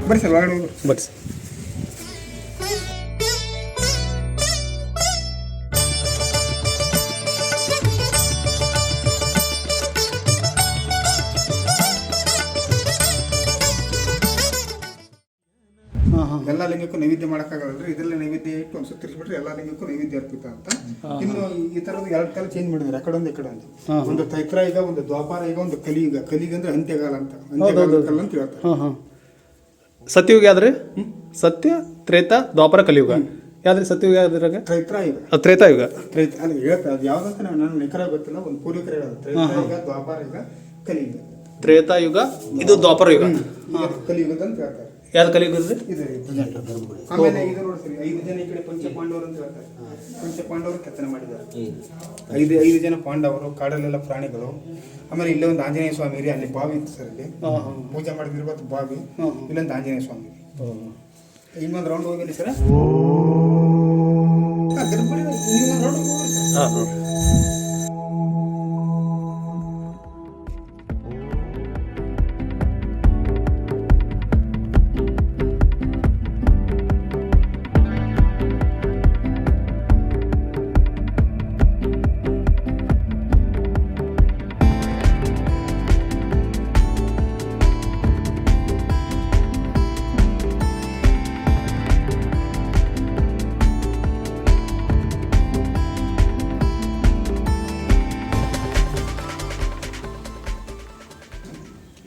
ಬರ್ರಿ ಸರ್ ಒಳಗಡೆ ಹೋಗ್ರಿ. ಬರ್ರಿ ಸರ್. ಎಲ್ಲ ಲಿಂಗಕ್ಕೂ ನೈವೇದ್ಯ ಮಾಡೋಕ್ಕಾಗಲ್ಲ. ಇದರಲ್ಲಿ ನೈವೇದ್ಯ ಇಟ್ಟು ಒಂದು ಸುತ್ತ ತಿರ್ಸ್ಬಿಟ್ರೆ ಎಲ್ಲ ಲಿಂಗಕ್ಕೂ ನೈವೇದ್ಯ ಅರ್ಪಿತ ಅಂತ. ಇನ್ನು ಈ ಥರದ ಎರಡು ಕಾಲ ಚೇಂಜ್ ಮಾಡಿದ್ದಾರೆ, ಆ ಕಡೆ ಒಂದು ಈ ಕಡೆ ಒಂದು. ಒಂದು ತೈತ್ರ ಈಗ, ಒಂದು ದ್ವಾಪಾರ ಈಗ, ಒಂದು ಕಲಿಯುಗ. ಕಲಿಯುಗ ಅಂದ್ರೆ ಅಂತ್ಯಕಾಲ ಅಂತ, ಅಂತ್ಯಕಾಲ ಅಂತ ಹೇಳ್ತಾರೆ. ಸತ್ಯಯುಗ ಯಾವ್ದ್ರಿ? ಸತ್ಯ, ತ್ರೇತ, ದ್ವಾಪರ, ಕಲಿಯುಗ. ಯಾವ್ದ್ರಿ ಸತ್ಯಯುಗ? ಯಾವ್ದ್ರಾಗ ತ್ರೈತ್ರಾಯುಗ. ತ್ರೇತಾಯುಗ. ಅಲ್ಲ ಹೇಳ್ತಾರೆ, ಅದು ಯಾವ್ದಂತ ನಾನು ನಿಖರ ಗೊತ್ತಿಲ್ಲ. ಒಂದು ಪೂರ್ವಿಕರು ಹೇಳೋದು ತ್ರೈತ್ರಾಯುಗ, ದ್ವಾಪಾರ ಯುಗ, ಕಲಿಯುಗ. ತ್ರೇತಾಯುಗ, ಇದು ದ್ವಾಪರ ಯುಗ. ಕಲಿಯುಗದ ಅಂತ ಹೇಳ್ತಾರೆ. ಯಾವ್ದು ಕಲಿಯುಗ ರೀ? ಆಮೇಲೆ ಇದು ನೋಡಿ ಸರಿ, 5 ಜನ ಈ ಕಡೆ ಪಂಚಪಾಂಡವರು ಅಂತ ಹೇಳ್ತಾರೆ. ಪಂಚಪಾಂಡವರು ಕೆತ್ತನೆ ಮಾಡಿದ್ದಾರೆ. 5 ಜನ ಪಾಂಡವರು, ಕಾಡಲ್ಲೆಲ್ಲ ಪ್ರಾಣಿಗಳು. ಆಮೇಲೆ ಇಲ್ಲೇ ಒಂದು ಆಂಜನೇಯ ಸ್ವಾಮಿ ರೀ, ಅಲ್ಲಿ ಬಾವಿ ಇತ್ತು ಸರ್. ಇಲ್ಲಿ ಪೂಜೆ ಮಾಡಿದಿರ್ಬೋದು ಬಾವಿ. ಇಲ್ಲೊಂದು ಆಂಜನೇಯ ಸ್ವಾಮಿ. ಇನ್ನೊಂದು ರೌಂಡ್ ಹೋಗಿಲ್ಲ ಸರ್.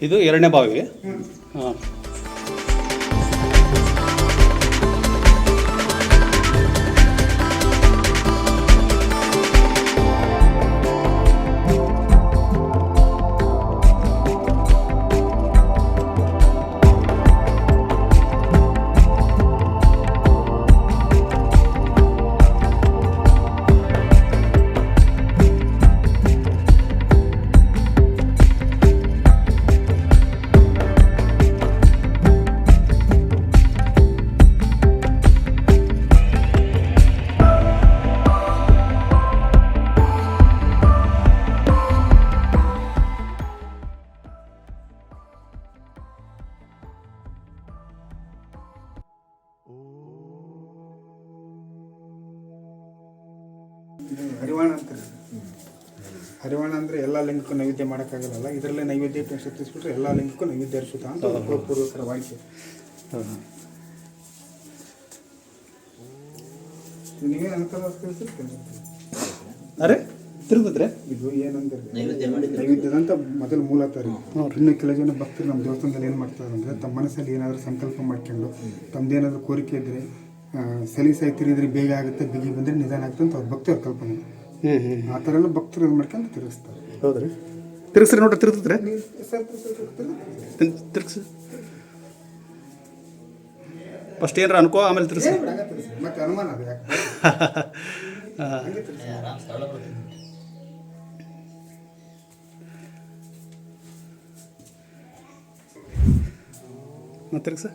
ಇದು ಎರಡನೇ ಬಾವಿಗೆ. ಹಾಂ. ಹರಿವಾಣ ಅಂತಾರೆ. ಹರಿವಾಣ ಅಂದರೆ ಎಲ್ಲ ಲಿಂಗಕ್ಕೂ ನೈವೇದ್ಯ ಮಾಡೋಕ್ಕಾಗಲ್ಲ. ಇದರಲ್ಲೇ ನೈವೇದ್ಯ ಇಟ್ಟು ಸುತ್ತಿಸ್ಬಿಟ್ರೆ ಎಲ್ಲ ಲಿಂಗಕ್ಕೂ ನೈವೇದ್ಯ ಹರಿಸುತ್ತಾ ಅಂತ ಪೂರ್ವಕರ ವಾಕ್ಯ. ನೀವೇ ಅನುಕೂಲ ಅರೆ ತಿರುಗಿದ್ರೆ ಇದು ಏನಂದ್ರೆ ನೈವೇದ್ಯದಂತ ಮೊದಲು ಮೂಲತ ರೀ. ಇನ್ನು ಕೆಲವು ಜನ ಭಕ್ತರು ನಮ್ಮ ದೇವಸ್ಥಾನದಲ್ಲಿ ಏನು ಮಾಡ್ತಾರೆ ಅಂದರೆ, ತಮ್ಮ ಮನಸ್ಸಲ್ಲಿ ಏನಾದರೂ ಸಂಕಲ್ಪ ಮಾಡ್ಕೊಂಡು ತಮ್ಮದೇನಾದರೂ ಕೋರಿಕೆ ಇದ್ದರೆ ಸಲೀಸಾಗಿ ತಿರುಗಿದ್ರೆ ಬೇಗ ಆಗುತ್ತೆ, ಬಿಗಿ ಬಂದರೆ ನಿಧಾನ ಆಗುತ್ತೆ ಅಂತ ಅವ್ರ ಭಕ್ತವ್ರ ಕಲ್ಪನೆ. ಆ ಥರ ಎಲ್ಲ ಭಕ್ತರು ಇದು ಮಾಡ್ಕೊಂಡು ತಿರುಗಿಸ್ತಾರೆ. ಹೌದ್ರಿ? ತಿರುಗಿಸ್ರಿ ನೋಡ್ರಿ, ತಿರುಗಿದ್ರೆ ತಿರುಗಿಸಿ. ಫಸ್ಟ್ ಏನಾರ ಅನ್ಕೋ, ಆಮೇಲೆ ತಿರುಗಿಸಿ. ಮತ್ತೆ ಅನುಮಾನ ಅದು ಯಾಕೆ ಮತ್ತೆ ತಿರುಗಿಸ.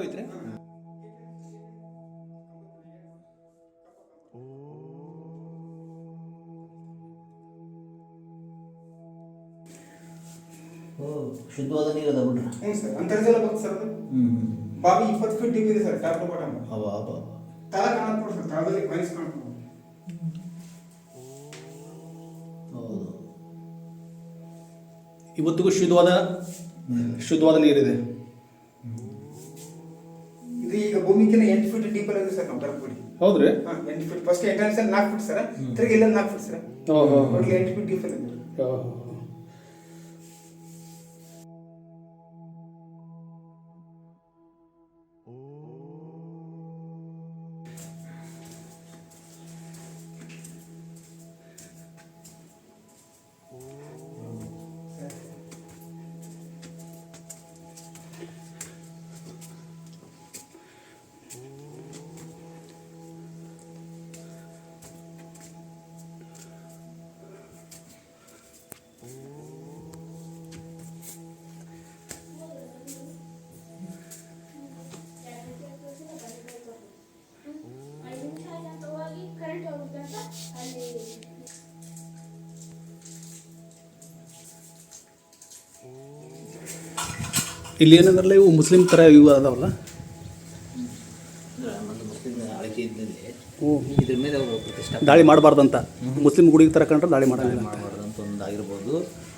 ಐತ್ರಿ ಶುದ್ಧವಾದ ನೀರು ಅದ ಬಿಡ್ರಿ. ಹ್ಞೂ ಸರ್ ಅಂತರ್ಜಲ ಬರ್ತದೆ ಸರ್ ಅದು. ಬಾವಿ 20 ಫೀಟ್ ಡೀಪ್ ಇದೆ ಸರ್ ಟಾಪ್ ಟು ಬಾಟಮ್. ಅವ ತಳ ಕಾಣತ್ ಸರ್, ತಳದಲ್ಲಿ ಮೈಸ್ ಕಾಣ್ತದೆ. ಹೌದು. ಇವತ್ತಿಗೂ ಶುದ್ಧವಾದ ನೀರಿದೆ. ಇದು ಈಗ ಭೂಮಿಗಿಂತ 8 ಫೀಟ್ ಡೀಪ್ ಇದೆ ಸರ್ ನಾವು ಬರಪಡಿ. ಹೌದ್ರಿ? 8 ಫೀಟ್ ಫಸ್ಟ್ ಎಂಟ್ರೆನ್ಸ್ ಅಲ್ಲಿ 4 ಫೀಟ್ ಸರ್, ತಿರುಗಿ ಇಲ್ಲ 4 ಫೀಟ್ ಸರ್. ಓಹೋ, 8 ಫೀಟ್ ಡೀಪ್ ಇದೆ. ಇಲ್ಲಿ ಏನಂದ್ರಲ್ಲ ಇವು ಮುಸ್ಲಿಂ ಥರ ಇವು ಅದಾವಲ್ಲ, ನಮ್ಮದು ಮುಸ್ಲಿಂ ಆಳ್ಕೆ ಇದ್ದಲ್ಲಿ ಹ್ಞೂ ಇದ್ರ ಮೇಲೆ ಅವರು ಪ್ರತಿಷ್ಠಾಪನೆ ದಾಳಿ ಮಾಡಬಾರ್ದಂತ. ಮುಸ್ಲಿಂ ಗುಡಿಗೆ ಥರ ಕಂಡ್ರೆ ದಾಳಿ ಮಾಡಂಗಿಲ್ಲ ಅಂತ. ಮಾಡಬಾರ್ದು ಅಂತ ಒಂದು ಆಗಿರ್ಬೋದು,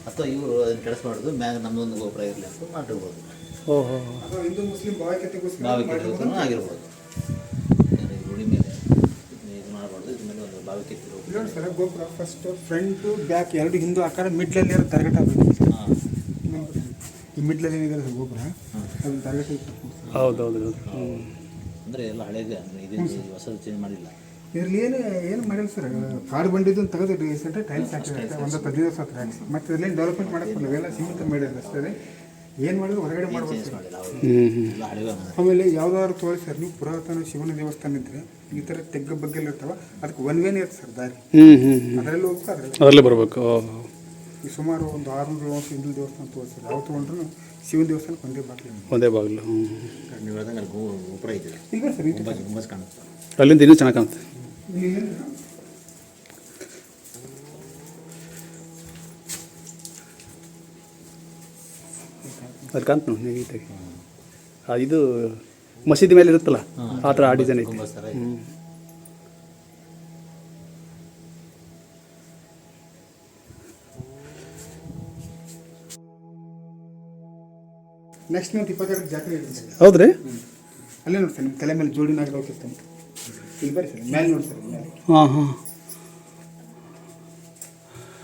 ಅಥವಾ ಇವರು ಅದನ್ನು ಕೆಡಿಸ್ಬಾರ್ದು, ಮ್ಯಾಗ ನಮ್ಮದೊಂದು ಗೋಪುರ ಇರಲಿ ಅಂತ ಮಾಡಿರ್ಬೋದು. ಓಹೋ, ಅಥವಾ ಹಿಂದೂ ಮುಸ್ಲಿಂ ಭಾವೈಕ್ಯತೆಗೋಸ್ಕರ ಭಾವಿಕೆ ಆಗಿರ್ಬೋದು. ರೂಢಿ ಮೇಲೆ ಇದು ಮಾಡಬಾರ್ದು, ಇದ್ರ ಮೇಲೆ ಒಂದು ಭಾವಿಕೆ ಇರ್ಬೋದು. ನೋಡಿ ಸರ್, ಗೋಪುರ ಫಸ್ಟ್ ಫ್ರಂಟು ಬ್ಯಾಕ್ ಎರಡು ಹಿಂದೂ ಆಕಾರ ಮಿಡ್ಲಲ್ಲಿ ಇರೋ ತರಗಟ ಆಗಬೇಕು ಸರ್. ಹಾಂ, ಈ ಮಿಡ್ಲಲ್ಲಿ ಏನಿದೆ ಸರ್ ಗೋಪುರ, ಅದನ್ನ ತರಗಟ ಇಟ್ಬೇಕು. ಹೌದೌದು. ಅಂದರೆ ಎಲ್ಲ ಹಳೇದೇ, ಅಂದರೆ ಇದು ಹೊಸದು ಚೇಂಜ್ ಮಾಡಿಲ್ಲ. ಇದ್ರಲ್ಲಿ ಏನು ಮಾಡಿಲ್ಲ ಸರ್, ಕಾಡು ಬಂದಿದ್ದು ತೆಗೆದು ರೀಸೆಂಟ್ ಟೈಲ್ಸ್ ಹಾಕಿರುತ್ತೆ, ಒಂದು 15 ವರ್ಷ ಹತ್ರ ಹಾಕಿ. ಮತ್ತು ಇದ್ರಲ್ಲಿ ಡೆವಲಪ್ಮೆಂಟ್ ಮಾಡಕ್ಕೆ ಬರಲ್ಲ, ಎಲ್ಲ ಸೀಮಿತ ಮಾಡಿದ್ರೆ ಅಷ್ಟೇ. ಏನು ಮಾಡಿದ್ರು ಹೊರಗಡೆ ಮಾಡ್ಬೋದು ಚೇಂಜ್ ಸರ್. ಮಾಡಿಲ್ಲ ಅವರು, ಎಲ್ಲ ಹಳೆವೇ ಮಾಡಿದ್ದಾರೆ. ಆಮೇಲೆ ಯಾವ್ದಾದ್ರು ತೋಳಿ ಸರ್, ನೀವು ಪುರಾತನ ಶಿವನ ದೇವಸ್ಥಾನ ಇದ್ರೆ ಈ ಥರ ತೆಗ್ಗ ಬಗ್ಗೆ ಇರ್ತಾವ, ಅದಕ್ಕೆ ಒನ್ ವೇನೇ ಇರುತ್ತೆ ಸರ್ ದಾರಿ, ಅದರಲ್ಲಿ ಹೋಗ್ಬೇಕು, ಅದರಲ್ಲೇ ಬರಬೇಕು. ಈ ಸುಮಾರು ಒಂದು 600 ವರ್ಷ ಹಿಂದೂ ದೇವಸ್ಥಾನ ತೋರಿಸ್ತಾರೆ, ಯಾವ ತೊಗೊಂಡ್ರು ಶಿವನ ದೇವಸ್ಥಾನಕ್ಕೆ ಒಂದೇ ಬಾಗಿಲು. ಒಂದೇ ಬಾಗಿಲು. ನೀವು ಹೇಳ್ದಂಗೆ ಅಲ್ಲಿ ಗೋಪುರ ಇದೆ, ಈಗ ಸರ್ ಇದು ಗುಂಬಸ್ ಕಾಣುತ್ತೆ. ಅಲ್ಲಿಂದ ಇನ್ನೂ ಚೆನ್ನಾಗಿ ಕಾಣುತ್ತೆ. ಅಲ್ಲಿ ಕಾಣ್ತು ನೋಡಿ ನೀಟಾಗಿ. ಇದು ಮಸೀದಿ ಮೇಲೆ ಇರುತ್ತಲ್ಲ ಆ ಥರ ಆ ಡಿಸೈನ್ ಐತೆ. ಗುಂಬಸ್ ಥರ ಇದೆ. ನೆಕ್ಸ್ಟ್ ಮಂತ್ 22 ಜಾತ್ರೆ ಇದೆ ಸರ್. ಹೌದ್ರಿ? ಅಲ್ಲೇ ನೋಡಿ ಸರ್, ನಿಮ್ಮ ತಲೆ ಮೇಲೆ ಜೋಡಿ ನಾಗರ ಹೋಗಿರ್ತಾನೆ. ಇಲ್ಲಿ ಬರ್ರಿ ಸರ್, ಮೇಲೆ ನೋಡಿ ಸರ್, ಮೇಲೆ ಹಾಂ ಹಾಂ.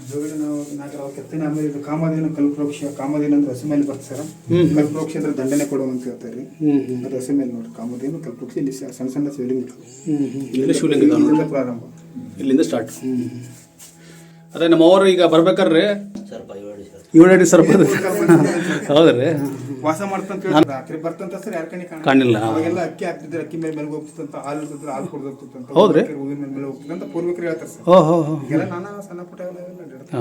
ಜೋಡಿ ನಾಗರ ಹೋಗಿರ್ತಾನೆ. ಆಮೇಲೆ ಇದು ಕಾಮಧೇನು ಕಲ್ಪವೃಕ್ಷ. ಕಾಮಧೇನು ಅಂದ್ರೆ ಹಸು ಮೇಲೆ ಬರ್ತದೆ ಸರ್. ಕಲ್ಪವೃಕ್ಷ ಅಂದ್ರೆ ದಂಡನೆ ಕೊಡುವ ಅಂತ ಹೇಳ್ತಾರೆ ರೀ. ಅದು ಹಸು ಮೇಲೆ ನೋಡಿ ಕಾಮಧೇನು ಕಲ್ಪವೃಕ್ಷ. ಇಲ್ಲಿ ಸಣ್ಣ ಸಣ್ಣ ಶಿವಲಿಂಗ ಇಲ್ಲೇ ಶಿವಲಿಂಗ ಇದಾವೆ ನೋಡಿ. ಪ್ರಾರಂಭ ಇಲ್ಲಿಂದ ಸ್ಟಾರ್ಟ್. ಅದೇ ನಮ್ಮವರು ಈಗ ಬರ್ಬೇಕಾದ್ರೆ ಸರ್ಪ 7 ಸರ್, 7 ಅಡಿ ಸರ್ಪ ಹೌದ್ರಿ? ವಾಸ ಮಾಡ್ತಂತ ಹೇಳ್ತಾರೆ. ರಾತ್ರಿ ಬರ್ತಂತ ಸರ್, ಯಾರ ಕಣಿ ಕಾಣಿಲ್ಲ. ಅವಾಗೆಲ್ಲ ಅಕ್ಕಿ ಹಾಕ್ತಿದ್ರೆ, ಅಕ್ಕಿ ಮೇಲೆ ಹೋಗ್ತಿತ್ತಂತ, ಹಾಲು ಇರ್ತದ್ರೆ ಹಾಲು ಕೊಡ್ದೋಗ್ತಿತ್ತಂತ, ಹೌದ್ರಿ? ಹೂವಿನ ಮೇಲೆ ಹೋಗ್ತಿತ್ತಂತ ಪೂರ್ವಿಕರು ಹೇಳ್ತಾರೆ ಸರ್. ಓಹೋ ಹೋ. ಈಗೆಲ್ಲ ನಾನಾ ಸಣ್ಣ ಪುಟ್ಟ ಎಲ್ಲ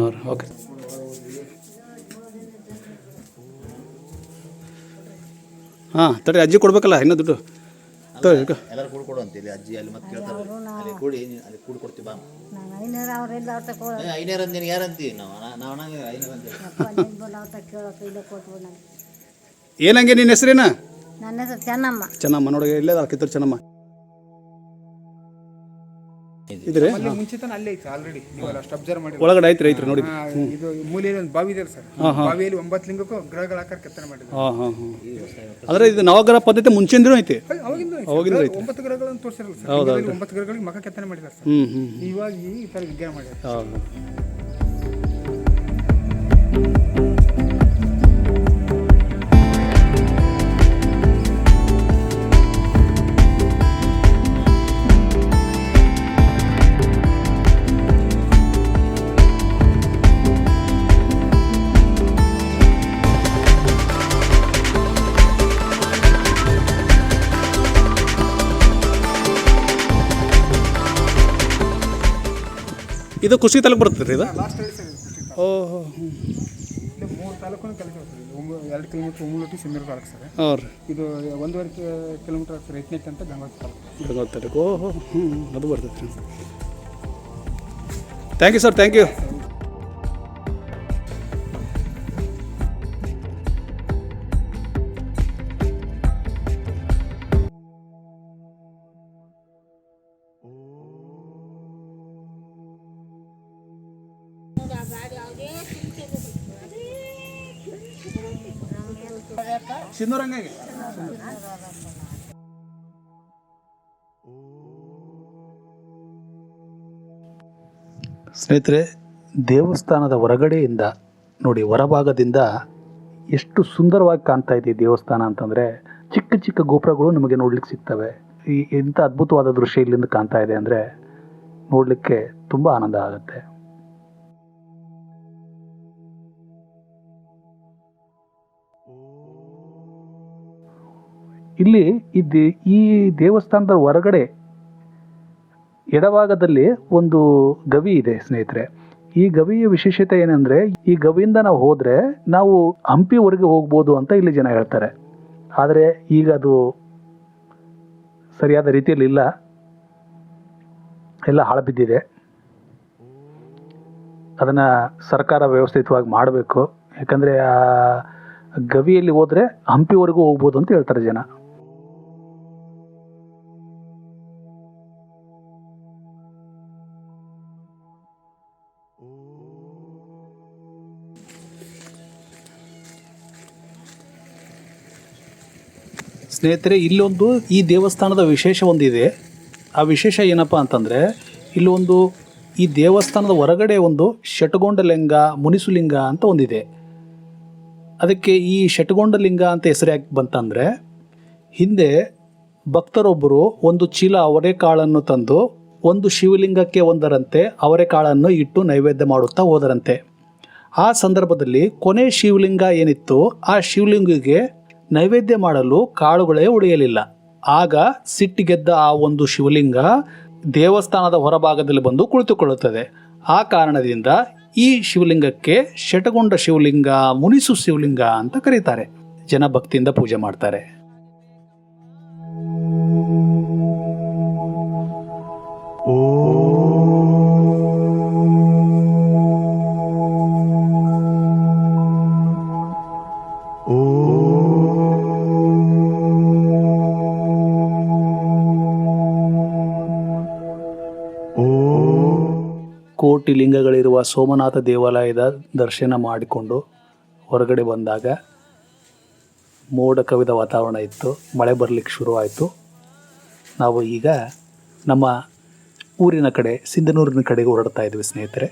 ಹೌದು, ಓಕೆ. ಹಾಂ ತಡಿ, ಅಜ್ಜಿ ಕೊಡ್ಬೇಕಲ್ಲ ಇನ್ನೂ ದುಡ್ಡು. ಎಲ್ಲರೂ ಕೂಡು ಅಂತ ಇಲ್ಲಿ ಅಜ್ಜಿ ಅಲ್ಲಿ ಮತ್ತೆ ಕೇಳ್ತಾರೆ, ಅಲ್ಲಿ ಕೂಡಿ ಅಲ್ಲಿ ಕೂಡು ಕೊಡ್ತೀವಿ ಬಾ. 500 ಅಂತೀನಿ, ಯಾರು ಅಂತೀವಿ ನಾವು? ನಾವು 500 ಅಂತೀವಿ. ಏನಂಗೆ ನಿನ್ನ ಹೆಸರೇನ? ನನ್ನ ಹೆಸರು ಚೆನ್ನಮ್ಮ. ಚೆನ್ನಮ್ಮ ನೋಡಿ, ಇಲ್ಲೇ ಕಿತ್ತೂರು ಚೆನ್ನಮ್ಮ ಇದ್ರಿ. ಮುಂಚೆ ತಾನೆ ಅಲ್ಲೇ ಐತೆ ಆಲ್ರೆಡಿ, ನೀವೆಲ್ಲ ಅಷ್ಟು ಅಬ್ಸರ್ವ್ ಮಾಡಿ. ಒಳಗಡೆ ಐತ್ರಿ ಐತ್ರಿ ನೋಡಿ. ಇದು ಮೂಲೆಯಲ್ಲಿ ಒಂದು ಬಾವಿ ಇದೆ ಸರ್. ಬಾವಿಯಲ್ಲಿ 9 ಲಿಂಗಕ್ಕೂ ಗ್ರಹಗಳ ಆಕಾರ ಕೆತ್ತನೆ ಮಾಡಿದ್ದಾರೆ. ಹಾಂ ಹಾಂ ಹಾಂ. ಆದರೆ ಇದು ನವಗ್ರಹ ಪದ್ಧತಿ ಮುಂಚೆಂದಿನೂ ಐತಿ. ಅವಾಗಿಂದ ಅವಾಗಿಂದ ಐತಿ. 9 ಗ್ರಹಗಳನ್ನು ತೋರಿಸಿರಲ್ಲ ಸರ್. 9 ಗ್ರಹಗಳಿಗೆ ಮಖ ಕೆತ್ತನೆ ಮಾಡಿದ್ದಾರೆ ಸರ್. ಇವಾಗ ಈ ಥರ ವಿಜ್ಞಾನ ಮಾಡಿದ್ದಾರೆ. ಹೌದು. ಇದು ಕುಷ್ಟಗಿ ತಾಲೂಕು ಬರ್ತದೆ ರೀ ಇದು? ಲಾಸ್ಟ್ ಹೇಳಿ ಸರ್, ಓಹೋ. 3 ತಾಲೂಕು ಕೆಲಸ sir 2 kilometre Ummalatti Sindhur taluk sir. ಹಾಂ ರೀ. ಇದು 1.5 ಕಿಲೋಮೀಟ್ರ್ ಸರ್ ರೈತನೆಟ್ ಅಂತ ಗಂಗಾವತಿ ತಾಲೂಕು. ಗೊತ್ತಾಯ್ತು. ಓಹೋ ಅದು ಬರ್ತೈತೆ ರೀ. Thank you sir, thank you. ಸಿಂಧೂರಂಗಾಗಿ ಸ್ನೇಹಿತರೆ, ದೇವಸ್ಥಾನದ ಹೊರಗಡೆಯಿಂದ ನೋಡಿ, ಹೊರಭಾಗದಿಂದ ಎಷ್ಟು ಸುಂದರವಾಗಿ ಕಾಣ್ತಾ ಇದೆ ಈ ದೇವಸ್ಥಾನ ಅಂತಂದರೆ, ಚಿಕ್ಕ ಚಿಕ್ಕ ಗೋಪುರಗಳು ನಮಗೆ ನೋಡ್ಲಿಕ್ಕೆ ಸಿಗ್ತವೆ. ಇಂಥ ಅದ್ಭುತವಾದ ದೃಶ್ಯ ಇಲ್ಲಿಂದ ಕಾಣ್ತಾ ಇದೆ ಅಂದರೆ ನೋಡಲಿಕ್ಕೆ ತುಂಬ ಆನಂದ ಆಗುತ್ತೆ. ಇಲ್ಲಿ ಈ ದೇವಸ್ಥಾನದ ಹೊರಗಡೆ ಎಡಭಾಗದಲ್ಲಿ ಒಂದು ಗವಿ ಇದೆ ಸ್ನೇಹಿತರೆ. ಈ ಗವಿಯ ವಿಶೇಷತೆ ಏನಂದರೆ, ಈ ಗವಿಯಿಂದ ನಾವು ಹೋದರೆ ನಾವು ಹಂಪಿವರೆಗೆ ಹೋಗ್ಬೋದು ಅಂತ ಇಲ್ಲಿ ಜನ ಹೇಳ್ತಾರೆ. ಆದರೆ ಈಗ ಅದು ಸರಿಯಾದ ರೀತಿಯಲ್ಲಿ ಇಲ್ಲ, ಎಲ್ಲ ಹಾಳು ಅದನ್ನು ಸರ್ಕಾರ ವ್ಯವಸ್ಥಿತವಾಗಿ ಮಾಡಬೇಕು. ಯಾಕಂದರೆ ಆ ಗವಿಯಲ್ಲಿ ಹೋದರೆ ಹಂಪಿವರೆಗೂ ಹೋಗ್ಬೋದು ಅಂತ ಹೇಳ್ತಾರೆ ಜನ. ಸ್ನೇಹಿತರೆ, ಇಲ್ಲೊಂದು ಈ ದೇವಸ್ಥಾನದ ವಿಶೇಷ ಒಂದಿದೆ. ಆ ವಿಶೇಷ ಏನಪ್ಪ ಅಂತಂದರೆ, ಇಲ್ಲೊಂದು ಈ ದೇವಸ್ಥಾನದ ಹೊರಗಡೆ ಒಂದು ಶಟಗೊಂಡಲಿಂಗ, ಮುನಿಸುಲಿಂಗ ಅಂತ ಒಂದಿದೆ. ಅದಕ್ಕೆ ಈ ಶಟಗೊಂಡಲಿಂಗ ಅಂತ ಹೆಸರು ಯಾಕೆ ಬಂತಂದರೆ, ಹಿಂದೆ ಭಕ್ತರೊಬ್ಬರು ಒಂದು ಚೀಲ ಅವರೆಕಾಳನ್ನು ತಂದು ಒಂದು ಶಿವಲಿಂಗಕ್ಕೆ ಒಂದರಂತೆ ಅವರೆಕಾಳನ್ನು ಇಟ್ಟು ನೈವೇದ್ಯ ಮಾಡುತ್ತಾ ಹೋದರಂತೆ. ಆ ಸಂದರ್ಭದಲ್ಲಿ ಕೊನೆ ಶಿವಲಿಂಗ ಏನಿತ್ತು, ಆ ಶಿವಲಿಂಗಿಗೆ ನೈವೇದ್ಯ ಮಾಡಲು ಕಾಳುಗಳೇ ಉಳಿಯಲಿಲ್ಲ. ಆಗ ಸಿಟ್ಟಿಗೆದ್ದ ಆ ಒಂದು ಶಿವಲಿಂಗ ದೇವಸ್ಥಾನದ ಹೊರಭಾಗದಲ್ಲಿ ಬಂದು ಕುಳಿತುಕೊಳ್ಳುತ್ತದೆ. ಆ ಕಾರಣದಿಂದ ಈ ಶಿವಲಿಂಗಕ್ಕೆ ಶಟಗೊಂಡ ಶಿವಲಿಂಗ, ಮುನಿಸು ಶಿವಲಿಂಗ ಅಂತ ಕರೀತಾರೆ. ಜನ ಭಕ್ತಿಯಿಂದ ಪೂಜೆ ಮಾಡ್ತಾರೆ. ಕೋಟಿ ಲಿಂಗಗಳಿರುವ ಸೋಮನಾಥ ದೇವಾಲಯದ ದರ್ಶನ ಮಾಡಿಕೊಂಡು ಹೊರಗಡೆ ಬಂದಾಗ ಮೋಡ ಕವಿದ ವಾತಾವರಣ ಇತ್ತು. ಮಳೆ ಬರಲಿಕ್ಕೆ ಶುರುವಾಯಿತು. ನಾವು ಈಗ ನಮ್ಮ ಊರಿನ ಕಡೆ, ಸಿಂಧನೂರಿನ ಕಡೆಗೆ ಹೊರಡ್ತಾ ಇದ್ವಿ ಸ್ನೇಹಿತರೆ.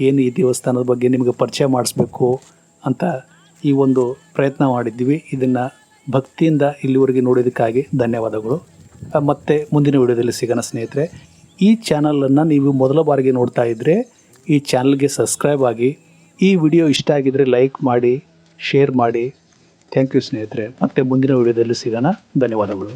ಏನು ಈ ದೇವಸ್ಥಾನದ ಬಗ್ಗೆ ನಿಮಗೆ ಪರಿಚಯ ಮಾಡಿಸ್ಬೇಕು ಅಂತ ಈ ಒಂದು ಪ್ರಯತ್ನ ಮಾಡಿದ್ವಿ. ಇದನ್ನು ಭಕ್ತಿಯಿಂದ ಇಲ್ಲಿವರೆಗೆ ನೋಡೋದಕ್ಕಾಗಿ ಧನ್ಯವಾದಗಳು. ಮತ್ತೆ ಮುಂದಿನ ವಿಡಿಯೋದಲ್ಲಿ ಸಿಗೋಣ ಸ್ನೇಹಿತರೆ. ಈ ಚಾನಲನ್ನು ನೀವು ಮೊದಲ ಬಾರಿಗೆ ನೋಡ್ತಾ ಇದ್ದರೆ ಈ ಚಾನಲ್ಗೆ ಸಬ್ಸ್ಕ್ರೈಬ್ ಆಗಿ. ಈ ವಿಡಿಯೋ ಇಷ್ಟ ಆಗಿದ್ದರೆ ಲೈಕ್ ಮಾಡಿ, ಶೇರ್ ಮಾಡಿ. ಥ್ಯಾಂಕ್ ಯು ಸ್ನೇಹಿತರೆ. ಮತ್ತೆ ಮುಂದಿನ ವಿಡಿಯೋದಲ್ಲಿ ಸಿಗೋಣ. ಧನ್ಯವಾದಗಳು.